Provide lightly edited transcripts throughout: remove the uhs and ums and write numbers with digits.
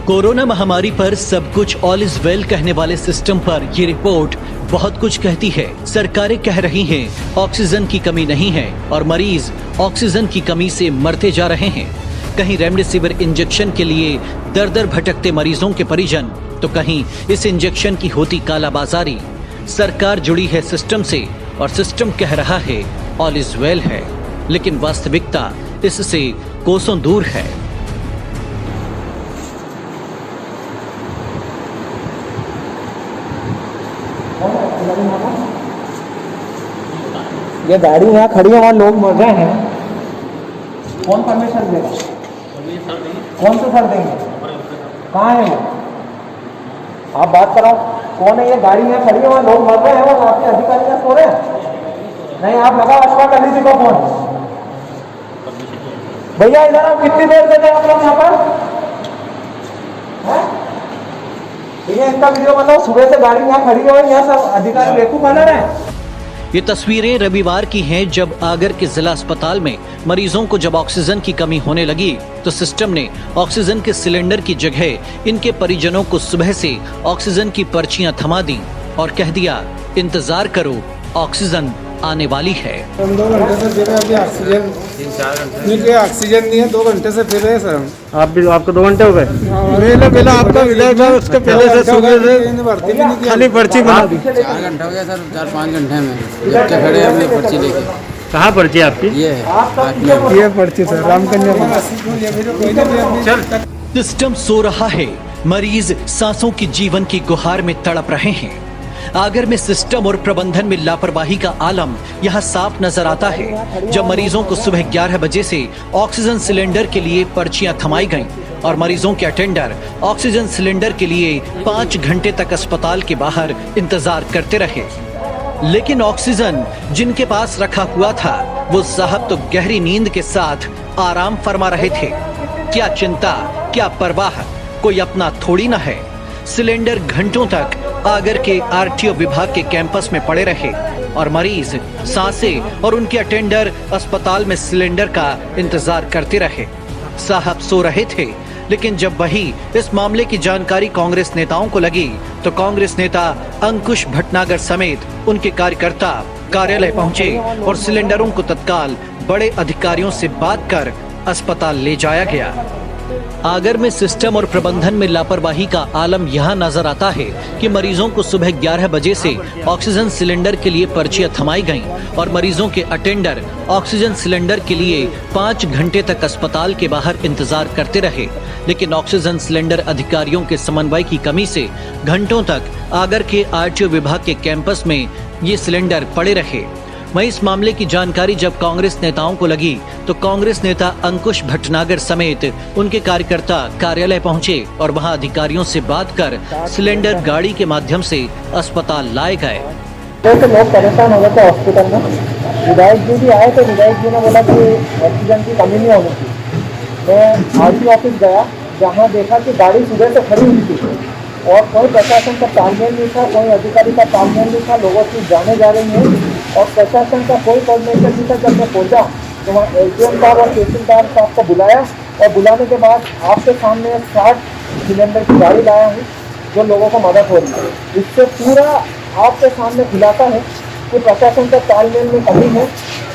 Corona महामारी पर सब कुछ ऑल इज वेल कहने वाले सिस्टम पर ये रिपोर्ट बहुत कुछ कहती है। सरकारें कह रही हैं ऑक्सीजन की कमी नहीं है और मरीज ऑक्सीजन की कमी से मरते जा रहे हैं। कहीं रेमडेसिविर इंजेक्शन के लिए दर दर भटकते मरीजों के परिजन, तो कहीं इस इंजेक्शन की होती कालाबाजारी। सरकार जुड़ी है सिस्टम से और सिस्टम कह रहा है ऑल इज वेल है, लेकिन वास्तविकता इससे कोसों दूर है। ये गाड़ी यहाँ खड़ी है, वहाँ लोग मर रहे हैं। कौन परमिशन देगा? कौन से सर देंगे? कहाँ है वो? आप बात कराओ, कौन है? ये गाड़ी यहाँ खड़ी है, वहाँ लोग मर रहे हैं, वहाँ आपके अधिकारी यहाँ सो रहे हैं। नहीं, आप लगाओ अशफाक अली जी को फोन। भैया इधर आप कितनी देर से थे आप लोग यहाँ पर? भैया इनका वीडियो बनाओ, सुबह से गाड़ी यहाँ खड़ी है, यहाँ सब अधिकारी बेवकूफ बना रहे हैं। ये तस्वीरें रविवार की हैं जब आगर के जिला अस्पताल में मरीजों को जब ऑक्सीजन की कमी होने लगी तो सिस्टम ने ऑक्सीजन के सिलेंडर की जगह इनके परिजनों को सुबह से ऑक्सीजन की पर्चियां थमा दी और कह दिया इंतजार करो, ऑक्सीजन आने वाली है। हम 2 घंटे से फिर अभी ऑक्सीजन 3-4 ऑक्सीजन नहीं है, 2 घंटे से फिर रहे सर। आपको 2 घंटे हो गए? पहले आपका विधायक था, उसके पहले से सुबह से खाली पर्ची बना दी। 4 घंटा हो गया सर, 4-5 घंटे में जब तक खड़े हमने पर्ची लेके। कहाँ पर्ची आपकी? ये है ये पर्ची सर, रामकन्या। सिस्टम सो रहा है, मरीज सांसों की जीवन की गुहार में तड़प रहे हैं। आगर में सिस्टम और प्रबंधन में लापरवाही का आलम यहाँ साफ नजर आता है जब मरीजों को सुबह 11 बजे से ऑक्सीजन सिलेंडर के लिए पर्चियां थमाई गईं और मरीजों के अटेंडर ऑक्सीजन सिलेंडर के लिए 5 घंटे तक अस्पताल के बाहर इंतजार करते रहे। लेकिन ऑक्सीजन जिनके पास रखा हुआ था वो साहब तो गहरी नींद के साथ आराम फरमा रहे थे। क्या चिंता, क्या परवाह, कोई अपना थोड़ी ना है। सिलेंडर घंटों तक आगर के आरटीओ विभाग के कैंपस में पड़े रहे और मरीज, सांसें और उनके अटेंडर अस्पताल में सिलेंडर का इंतजार करते रहे। साहब सो रहे थे, लेकिन जब वही इस मामले की जानकारी कांग्रेस नेताओं को लगी तो कांग्रेस नेता अंकुश भटनागर समेत उनके कार्यकर्ता कार्यालय पहुंचे और सिलेंडरों को तत्काल बड़े अधिकारियों से बात कर अस्पताल ले जाया गया। आगर में सिस्टम और प्रबंधन में लापरवाही का आलम यहाँ नजर आता है कि मरीजों को सुबह 11 बजे से ऑक्सीजन सिलेंडर के लिए पर्चियां थमाई गईं और मरीजों के अटेंडर ऑक्सीजन सिलेंडर के लिए 5 घंटे तक अस्पताल के बाहर इंतजार करते रहे। लेकिन ऑक्सीजन सिलेंडर अधिकारियों के समन्वय की कमी से घंटों तक आगर के आरटीओ विभाग के कैंपस में ये सिलेंडर पड़े रहे। वहीं इस मामले की जानकारी जब कांग्रेस नेताओं को लगी तो कांग्रेस नेता अंकुश भटनागर समेत उनके कार्यकर्ता कार्यालय पहुंचे और वहां अधिकारियों से बात कर सिलेंडर गाड़ी के माध्यम से अस्पताल लाए गए। तो लोग परेशान हो गए थे हॉस्पिटल में। विधायक जी भी आए थे, विधायक जी ने बोला कि ऑक्सीजन की कमी नहीं होनी थी। मैं आरटीओ ऑफिस गया, जहाँ देखा कि गाड़ी सुबह से खड़ी हुई थी और कोई प्रशासन का तालमेल नहीं था, कोई अधिकारी का तालमेल नहीं था। लोगों की जाने जा रही है और प्रशासन का कोई कोऑर्डिनेशन नहीं था। जब मैं पहुंचा तो वहाँ एसडीएम साहब और तहसीलदार साहब को बुलाया और बुलाने के बाद आपके सामने 60 सिलेंडर की गाड़ी लाया हूँ जो लोगों को मदद हो रही है। इससे पूरा आपके सामने खुलासा है कि प्रशासन का तालमेल में कमी है।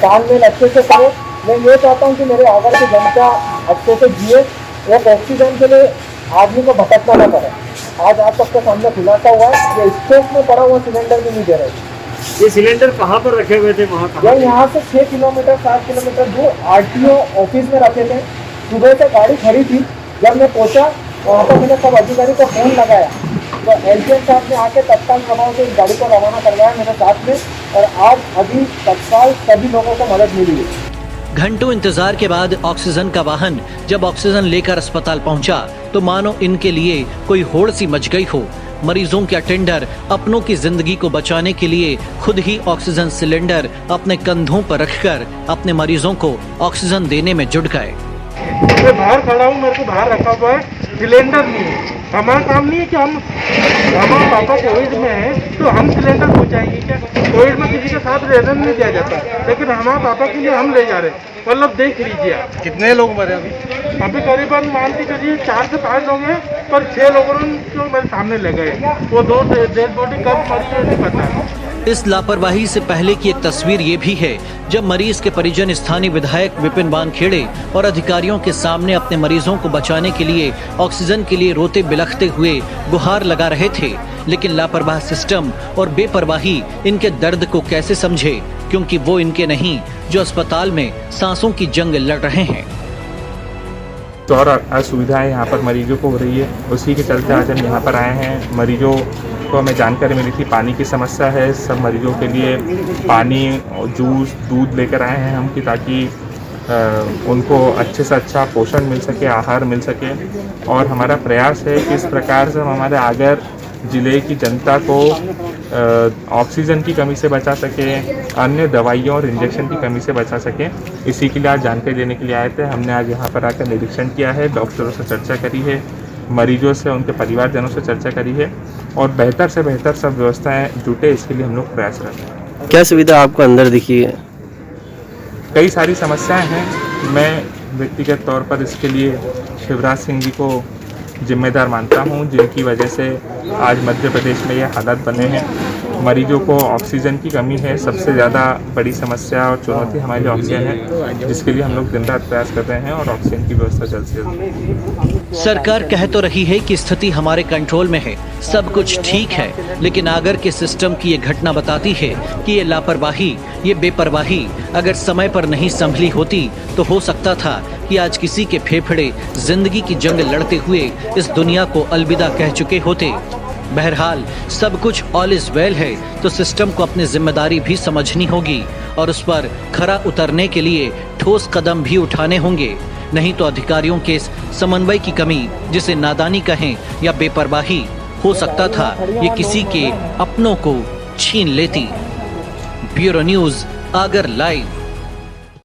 तालमेल अच्छे से करो। मैं ये चाहता हूँ कि मेरे आगर की जनता अच्छे से जिए, एक ऑक्सीजन के लिए आदमी को भटकना न पड़े। आज आप सबके सामने खुलासा हुआ है, ये स्टॉक में पड़ा हुआ सिलेंडर भी नहीं दे रहे। ये सिलेंडर कहाँ पर रखे हुए थे? वहाँ यहाँ से 6 किलोमीटर 7 किलोमीटर दूर आरटीओ ऑफिस में रखे थे। सुबह से गाड़ी खड़ी थी। जब मैं पहुँचा वहाँ पर मैंने सब अधिकारी को फोन लगाया तो एलजीएम साहब ने आके तत्काल प्रभाव से इस गाड़ी को रवाना करवाया मेरे साथ में और आज अभी तत्काल सभी लोगों को मदद मिली है। घंटों इंतजार के बाद ऑक्सीजन का वाहन जब ऑक्सीजन लेकर अस्पताल पहुंचा तो मानो इनके लिए कोई होड़ सी मच गई हो। मरीजों के अटेंडर अपनों की जिंदगी को बचाने के लिए खुद ही ऑक्सीजन सिलेंडर अपने कंधों पर रखकर अपने मरीजों को ऑक्सीजन देने में जुट गए। मैं बाहर खड़ा हूँ, मेरे को बाहर रखा हुआ है। सिलेंडर नहीं है। हमारा काम नहीं है कि हमारा पापा कोविड में है तो हम सिलेंडर पहुंचाएंगे क्या? कोविड में किसी के साथ रहने नहीं दिया जाता, लेकिन हमारे पापा के लिए हम ले जा रहे हैं। मतलब देख लीजिए आप कितने लोग मरे अभी? अभी करीबन मान के चलिए 4 से 5 लोग हैं, पर 6 लोगों को मेरे सामने ले गए। वो 2 डेड बॉडी कब मरी है नहीं पता। इस लापरवाही से पहले की एक तस्वीर ये भी है जब मरीज के परिजन स्थानीय विधायक विपिन वानखेड़े और अधिकारियों के सामने अपने मरीजों को बचाने के लिए ऑक्सीजन के लिए रोते बिलखते हुए गुहार लगा रहे थे, लेकिन लापरवाह सिस्टम और बेपरवाही इनके दर्द को कैसे समझे, क्योंकि वो इनके नहीं जो अस्पताल में सांसों की जंग लड़ रहे हैं। तो और असुविधाएं यहाँ पर मरीजों को हो रही है, उसी के चलते आज हम यहाँ पर आए हैं। मरीजों को हमें जानकारी मिली थी पानी की समस्या है, सब मरीजों के लिए पानी, जूस, दूध लेकर आए हैं हम कि ताकि उनको अच्छे से अच्छा पोषण मिल सके, आहार मिल सके। और हमारा प्रयास है कि इस प्रकार से हम हमारे आगर ज़िले की जनता को ऑक्सीजन की कमी से बचा सके, अन्य दवाइयों और इंजेक्शन की कमी से बचा सके। इसी के लिए आज जानकारी देने के लिए आए थे। हमने आज यहाँ पर आकर निरीक्षण किया है, डॉक्टरों से चर्चा करी है, मरीजों से, उनके परिवारजनों से चर्चा करी है और बेहतर से बेहतर सब व्यवस्थाएं जुटे, इसके लिए हम लोग प्रयास कर रहे हैं। क्या सुविधा आपको अंदर दिखी है? कई सारी समस्याएं हैं। मैं व्यक्तिगत तौर पर इसके लिए शिवराज सिंह जी को जिम्मेदार मानता हूं, जिनकी वजह से आज मध्य प्रदेश में ये हालात बने हैं। मरीजों को ऑक्सीजन की कमी है, सबसे ज़्यादा बड़ी समस्या और चुनौती हमारे लिए ऑक्सीजन है, जिसके लिए हम लोग दिन रात प्रयास कर रहे हैं और ऑक्सीजन की व्यवस्था जल्द से जल्द। सरकार कह तो रही है कि स्थिति हमारे कंट्रोल में है, सब कुछ ठीक है, लेकिन आगर के सिस्टम की ये घटना बताती है कि ये लापरवाही, ये बेपरवाही अगर समय पर नहीं संभली होती तो हो सकता था कि आज किसी के फेफड़े जिंदगी की जंग लड़ते हुए इस दुनिया को अलविदा कह चुके होते। बहरहाल सब कुछ ऑल इज वेल है तो सिस्टम को अपनी जिम्मेदारी भी समझनी होगी और उस पर खरा उतरने के लिए ठोस कदम भी उठाने होंगे, नहीं तो अधिकारियों के इस समन्वय की कमी, जिसे नादानी कहें या बेपरवाही, हो सकता था ये किसी के अपनों को छीन लेती। Bureau news, Agar live.